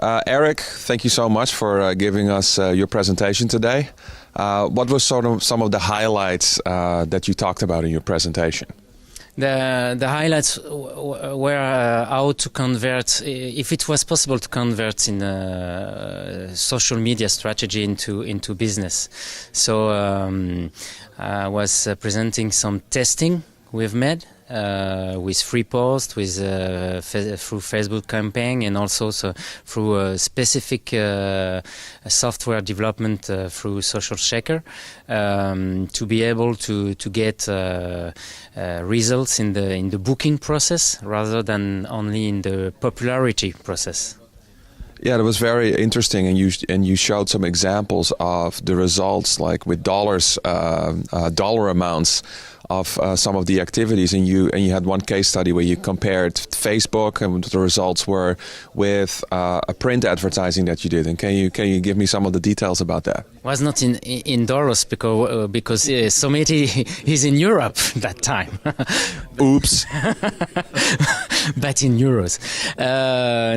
Eric, thank you so much for giving us your presentation today. What were sort of some of the highlights that you talked about in your presentation? The highlights were how to convert, if it was possible to convert in social media strategy into business. So I was presenting some testing we've made with free posts, with through Facebook campaign, and also through specific software development through Social Checker, to be able to get results in the booking process rather than only in the popularity process. Yeah, that was very interesting, and you showed some examples of the results, like with dollar amounts of some of the activities, and you had one case study where you compared Facebook and what the results were with a print advertising that you did. And can you give me some of the details about that? Was not in dollars because SoMeT is in Europe that time. Oops. But in euros,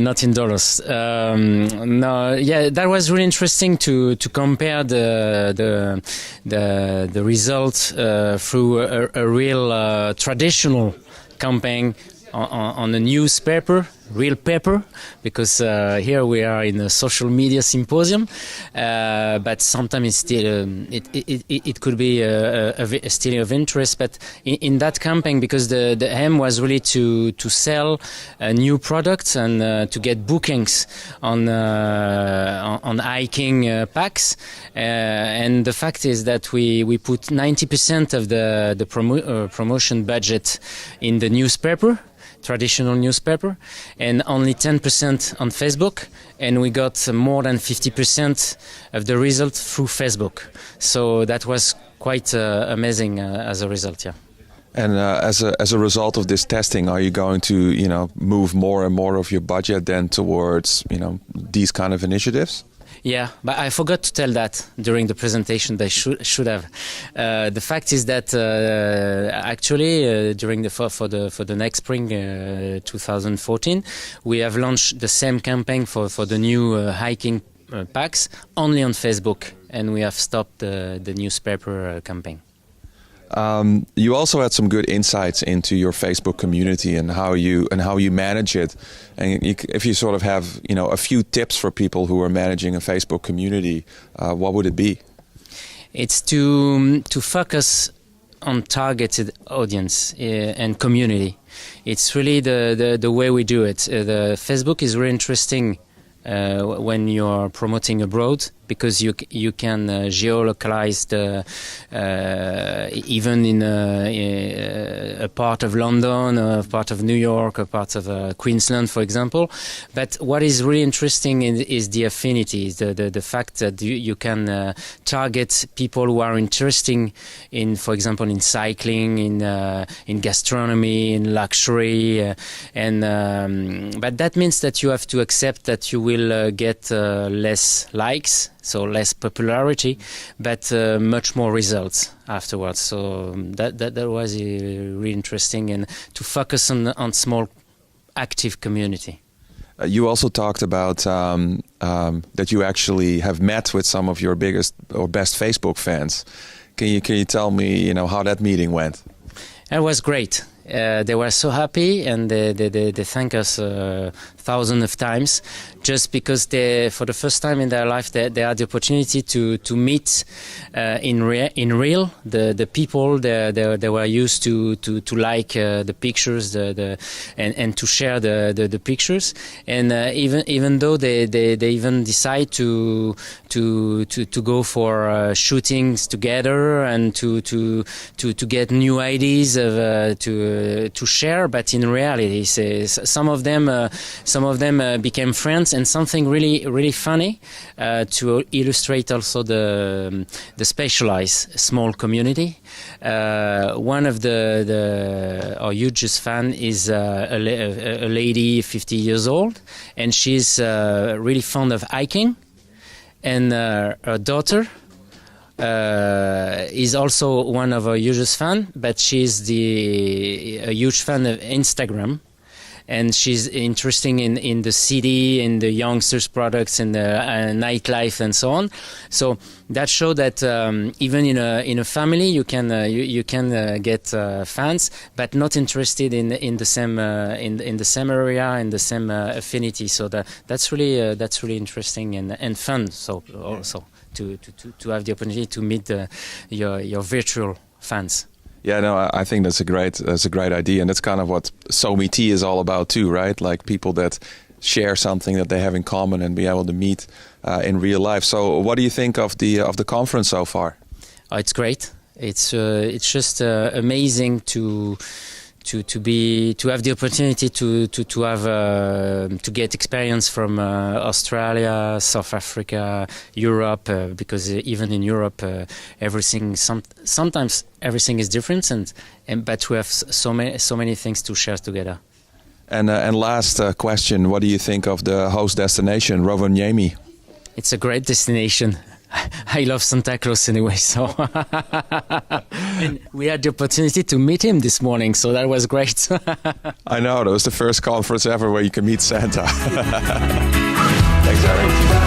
not in dollars. No, yeah, that was really interesting to compare the results through a real traditional campaign on a newspaper, real paper, because here we are in a social media symposium, but sometimes it's still it could be still of interest. But in that campaign, because the aim was really to sell new products and to get bookings on hiking packs, and the fact is that we put 90% of the promotion budget in the newspaper, traditional newspaper, and only 10% on Facebook, and we got more than 50% of the result through Facebook. So that was quite amazing as a result, yeah. And as a result of this testing, are you going to move more and more of your budget then towards these kind of initiatives? Yeah, but I forgot to tell that during the presentation. They should have. The fact is that actually during for the next spring 2014, we have launched the same campaign for the new hiking packs only on Facebook, and we have stopped the newspaper campaign. You also had some good insights into your Facebook community and how you manage it. And if you sort of have a few tips for people who are managing a Facebook community, what would it be? It's to focus on targeted audience and community. It's really the way we do it. The Facebook is really interesting when you're promoting abroad, because you can geolocalize even in a part of London, a part of New York, a part of Queensland, for example. But what is really interesting is the affinity, the fact that you can target people who are interested in, for example, in cycling, in gastronomy, in luxury, but that means that you have to accept that you will get less likes, so less popularity, but much more results afterwards. So that was really interesting, and to focus on small, active community. You also talked about that you actually have met with some of your biggest or best Facebook fans. Can you tell me how that meeting went? It was great. They were so happy, and they thank us thousands of times, just because for the first time in their life they had the opportunity to meet in real the people they were used to like the pictures and to share the pictures, and even though they even decide to go for shootings together and to get new ideas to share, but in reality some of them became friends. And something really funny to illustrate also the specialized small community. One of our hugest fan is a lady 50 years old, and she's really fond of hiking, and her daughter is also one of our hugest fan, but she's a huge fan of Instagram. and she's interesting in the city, in the youngsters products, in the nightlife and so on. So that showed that even in a family you can get fans, but not interested in the same in the same area, in the same affinity. So that's really interesting and fun. So also to have the opportunity to meet your virtual fans. Yeah, no, I think that's a great idea, and that's kind of what SoMeT is all about too, right? Like people that share something that they have in common and be able to meet in real life. So, what do you think of the conference so far? Oh, it's great. It's just amazing to have the opportunity to have to get experience from Australia, South Africa, Europe, because even in Europe sometimes everything is different, but we have so many things to share together. And last question, what do you think of the host destination, Rovaniemi? It's a great destination. I love Santa Claus anyway, so and we had the opportunity to meet him this morning, so that was great. I know, that was the first conference ever where you can meet Santa. Thanks, Eric.